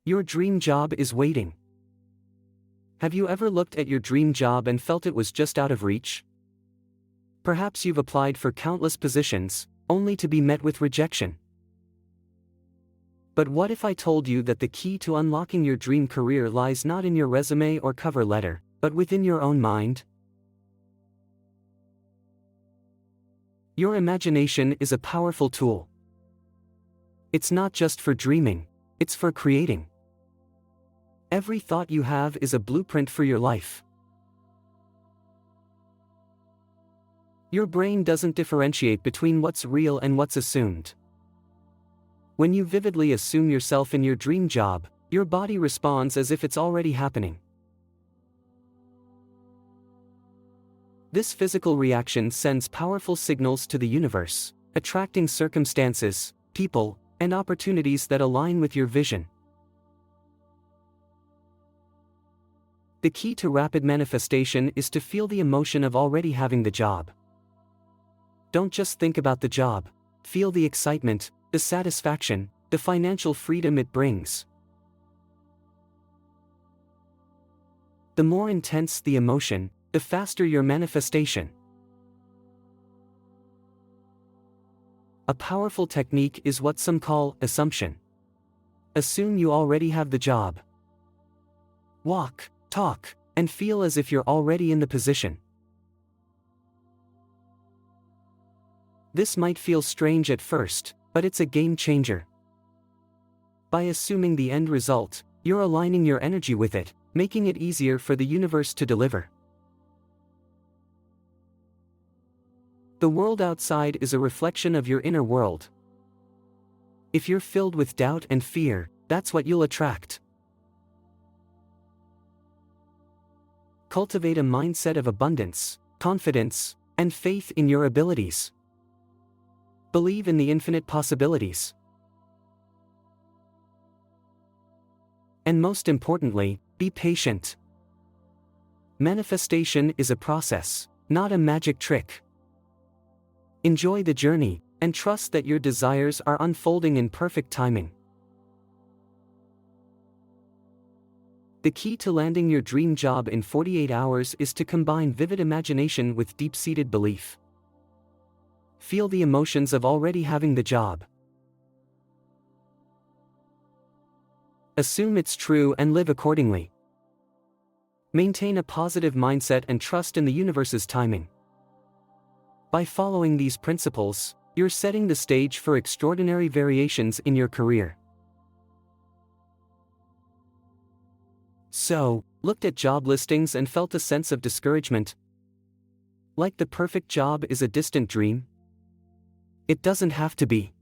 Your dream job is waiting. Have you ever looked at your dream job and felt it was just out of reach? Perhaps you've applied for countless positions, only to be met with rejection. But what if I told you that the key to unlocking your dream career lies not in your resume or cover letter, but within your own mind? Your imagination is a powerful tool. It's not just for dreaming, it's for creating. Every thought you have is a blueprint for your life. Your brain doesn't differentiate between what's real and what's assumed. When you vividly assume yourself in your dream job, your body responds as if it's already happening. This physical reaction sends powerful signals to the universe, attracting circumstances, people, and opportunities that align with your vision. The key to rapid manifestation is to feel the emotion of already having the job. Don't just think about the job, feel the excitement, the satisfaction, the financial freedom it brings. The more intense the emotion, the faster your manifestation. A powerful technique is what some call assumption. Assume you already have the job. Walk, talk, and feel as if you're already in the position. This might feel strange at first, but it's a game changer. By assuming the end result, you're aligning your energy with it, making it easier for the universe to deliver. The world outside is a reflection of your inner world. If you're filled with doubt and fear, that's what you'll attract. Cultivate a mindset of abundance, confidence, and faith in your abilities. Believe in the infinite possibilities. And most importantly, be patient. Manifestation is a process, not a magic trick. Enjoy the journey, and trust that your desires are unfolding in perfect timing. The key to landing your dream job in 48 hours is to combine vivid imagination with deep-seated belief. Feel the emotions of already having the job. Assume it's true and live accordingly. Maintain a positive mindset and trust in the universe's timing. By following these principles, you're setting the stage for extraordinary variations in your career. So, looked at job listings and felt a sense of discouragement? Like the perfect job is a distant dream? It doesn't have to be.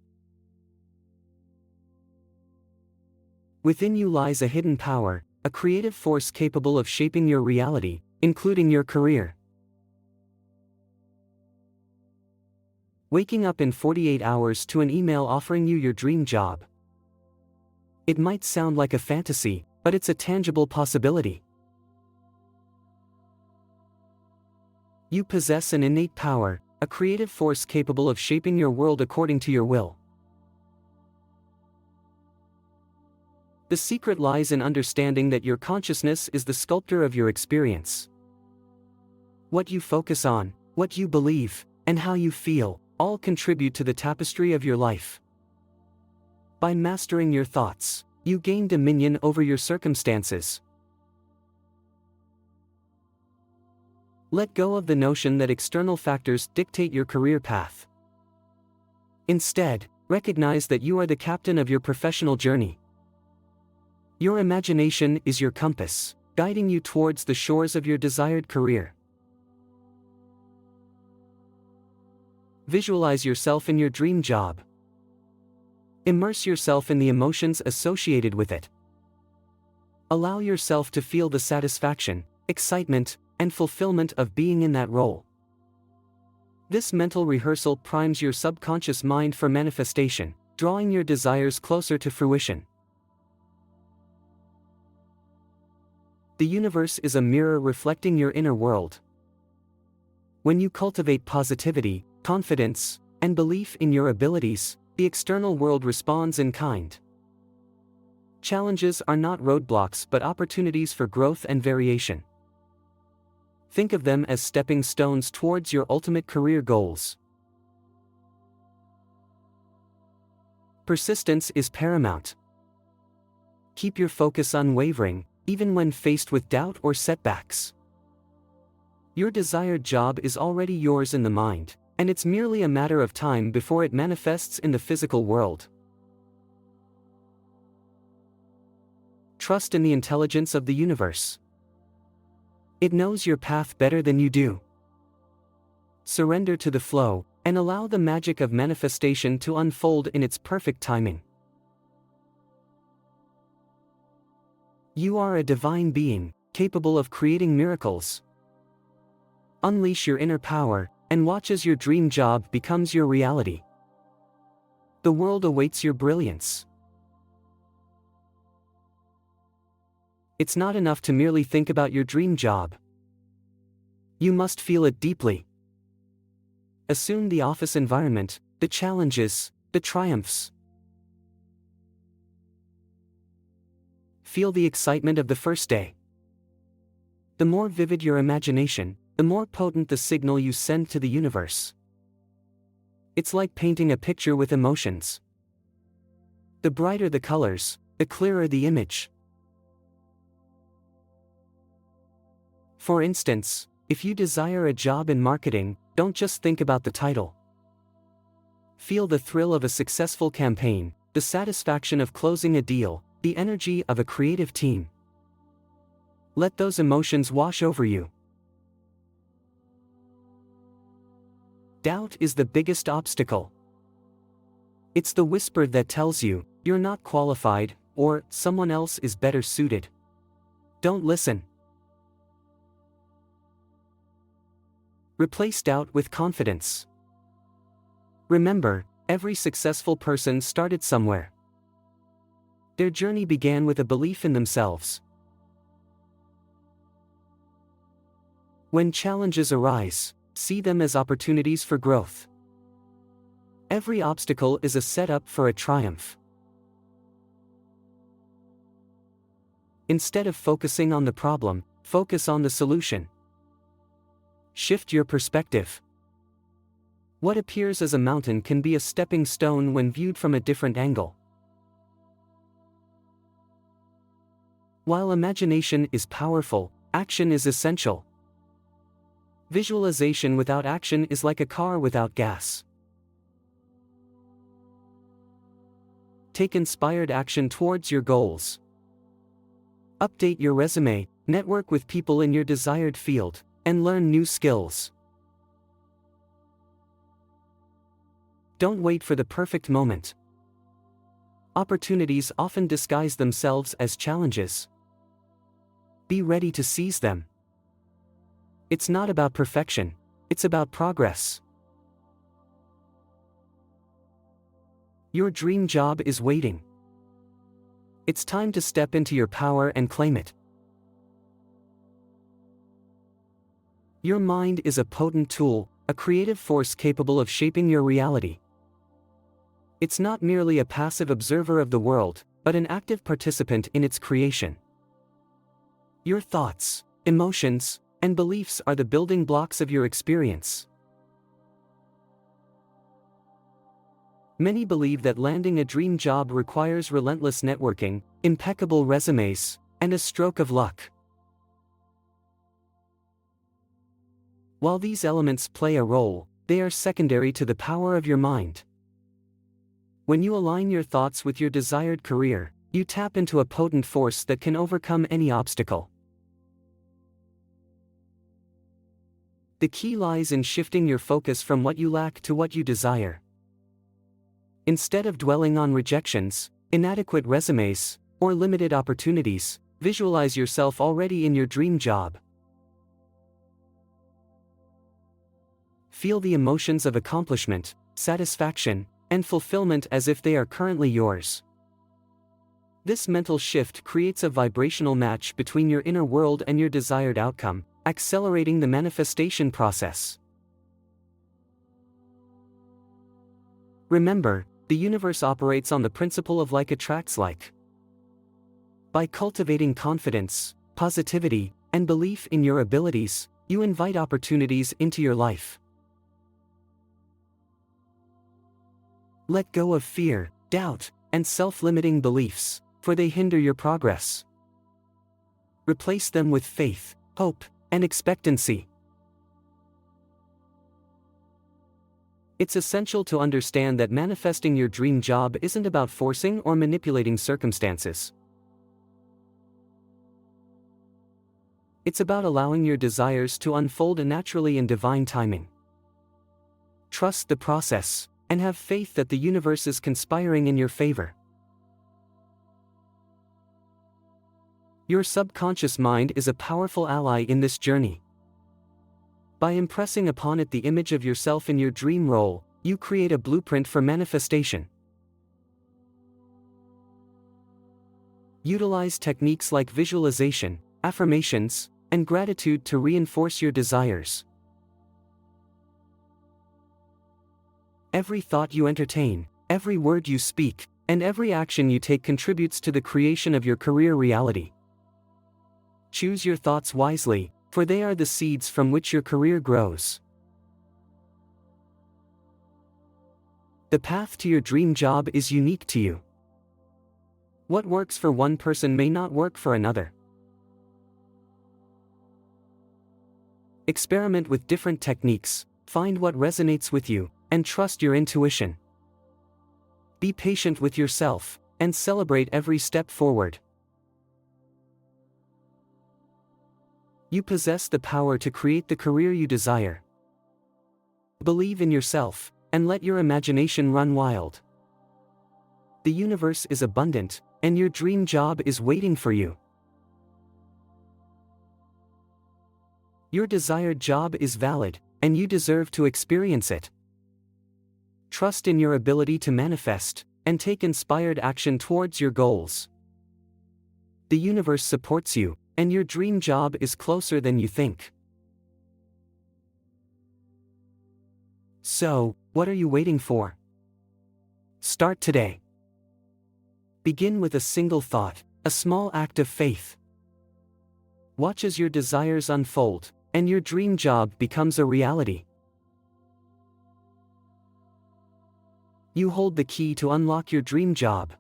Within you lies a hidden power, a creative force capable of shaping your reality, including your career. Waking up in 48 hours to an email offering you your dream job. It might sound like a fantasy, but it's a tangible possibility. You possess an innate power, a creative force capable of shaping your world according to your will. The secret lies in understanding that your consciousness is the sculptor of your experience. What you focus on, what you believe, and how you feel, all contribute to the tapestry of your life. By mastering your thoughts, you gain dominion over your circumstances. Let go of the notion that external factors dictate your career path. Instead, recognize that you are the captain of your professional journey. Your imagination is your compass, guiding you towards the shores of your desired career. Visualize yourself in your dream job. Immerse yourself in the emotions associated with it. Allow yourself to feel the satisfaction, excitement, and fulfillment of being in that role. This mental rehearsal primes your subconscious mind for manifestation, drawing your desires closer to fruition. The universe is a mirror reflecting your inner world. When you cultivate positivity, confidence, and belief in your abilities, the external world responds in kind. Challenges are not roadblocks but opportunities for growth and variation. Think of them as stepping stones towards your ultimate career goals. Persistence is paramount. Keep your focus unwavering, even when faced with doubt or setbacks. Your desired job is already yours in the mind, and it's merely a matter of time before it manifests in the physical world. Trust in the intelligence of the universe. It knows your path better than you do. Surrender to the flow, and allow the magic of manifestation to unfold in its perfect timing. You are a divine being, capable of creating miracles. Unleash your inner power, and watch as your dream job becomes your reality. The world awaits your brilliance. It's not enough to merely think about your dream job. You must feel it deeply. Assume the office environment, the challenges, the triumphs. Feel the excitement of the first day. The more vivid your imagination, the more potent the signal you send to the universe. It's like painting a picture with emotions. The brighter the colors, the clearer the image. For instance, if you desire a job in marketing, don't just think about the title. Feel the thrill of a successful campaign, the satisfaction of closing a deal, the energy of a creative team. Let those emotions wash over you. Doubt is the biggest obstacle. It's the whisper that tells you, you're not qualified, or someone else is better suited. Don't listen. Replace doubt with confidence. Remember, every successful person started somewhere. Their journey began with a belief in themselves. When challenges arise, see them as opportunities for growth. Every obstacle is a setup for a triumph. Instead of focusing on the problem, focus on the solution. Shift your perspective. What appears as a mountain can be a stepping stone when viewed from a different angle. While imagination is powerful, action is essential. Visualization without action is like a car without gas. Take inspired action towards your goals. Update your resume, network with people in your desired field, and learn new skills. Don't wait for the perfect moment. Opportunities often disguise themselves as challenges. Be ready to seize them. It's not about perfection, it's about progress. Your dream job is waiting. It's time to step into your power and claim it. Your mind is a potent tool, a creative force capable of shaping your reality. It's not merely a passive observer of the world, but an active participant in its creation. Your thoughts, emotions, and beliefs are the building blocks of your experience. Many believe that landing a dream job requires relentless networking, impeccable resumes, and a stroke of luck. While these elements play a role, they are secondary to the power of your mind. When you align your thoughts with your desired career, you tap into a potent force that can overcome any obstacle. The key lies in shifting your focus from what you lack to what you desire. Instead of dwelling on rejections, inadequate resumes, or limited opportunities, visualize yourself already in your dream job. Feel the emotions of accomplishment, satisfaction, and fulfillment as if they are currently yours. This mental shift creates a vibrational match between your inner world and your desired outcome, accelerating the manifestation process. Remember, the universe operates on the principle of like attracts like. By cultivating confidence, positivity, and belief in your abilities, you invite opportunities into your life. Let go of fear, doubt, and self-limiting beliefs, for they hinder your progress. Replace them with faith, hope, and expectancy. It's essential to understand that manifesting your dream job isn't about forcing or manipulating circumstances. It's about allowing your desires to unfold naturally in divine timing. Trust the process, and have faith that the universe is conspiring in your favor. Your subconscious mind is a powerful ally in this journey. By impressing upon it the image of yourself in your dream role, you create a blueprint for manifestation. Utilize techniques like visualization, affirmations, and gratitude to reinforce your desires. Every thought you entertain, every word you speak, and every action you take contributes to the creation of your career reality. Choose your thoughts wisely, for they are the seeds from which your career grows. The path to your dream job is unique to you. What works for one person may not work for another. Experiment with different techniques, find what resonates with you, and trust your intuition. Be patient with yourself, and celebrate every step forward. You possess the power to create the career you desire. Believe in yourself, and let your imagination run wild. The universe is abundant, and your dream job is waiting for you. Your desired job is valid, and you deserve to experience it. Trust in your ability to manifest, and take inspired action towards your goals. The universe supports you, and your dream job is closer than you think. So, what are you waiting for? Start today. Begin with a single thought, a small act of faith. Watch as your desires unfold, and your dream job becomes a reality. You hold the key to unlock your dream job.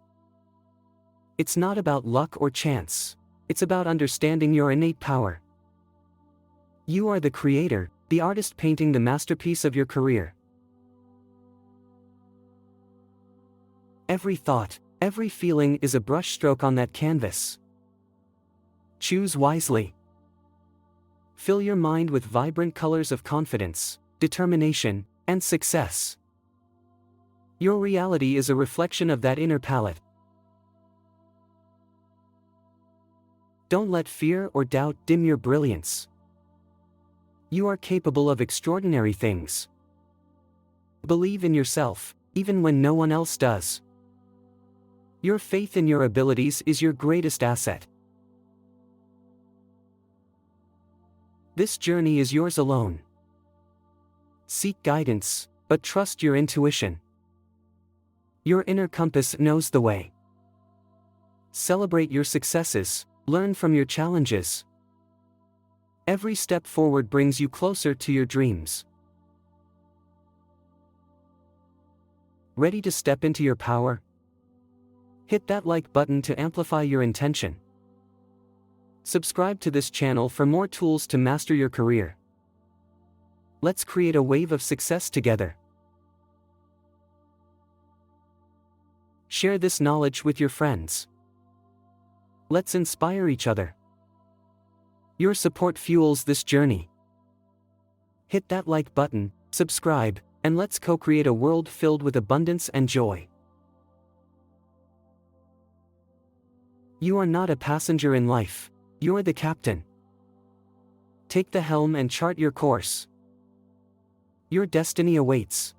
It's not about luck or chance. It's about understanding your innate power. You are the creator, the artist painting the masterpiece of your career. Every thought, every feeling is a brushstroke on that canvas. Choose wisely. Fill your mind with vibrant colors of confidence, determination, and success. Your reality is a reflection of that inner palette. Don't let fear or doubt dim your brilliance. You are capable of extraordinary things. Believe in yourself, even when no one else does. Your faith in your abilities is your greatest asset. This journey is yours alone. Seek guidance, but trust your intuition. Your inner compass knows the way. Celebrate your successes, learn from your challenges. Every step forward brings you closer to your dreams. Ready to step into your power? Hit that like button to amplify your intention. Subscribe to this channel for more tools to master your career. Let's create a wave of success together. Share this knowledge with your friends. Let's inspire each other. Your support fuels this journey. Hit that like button, subscribe, and let's co-create a world filled with abundance and joy. You are not a passenger in life, you're the captain. Take the helm and chart your course. Your destiny awaits.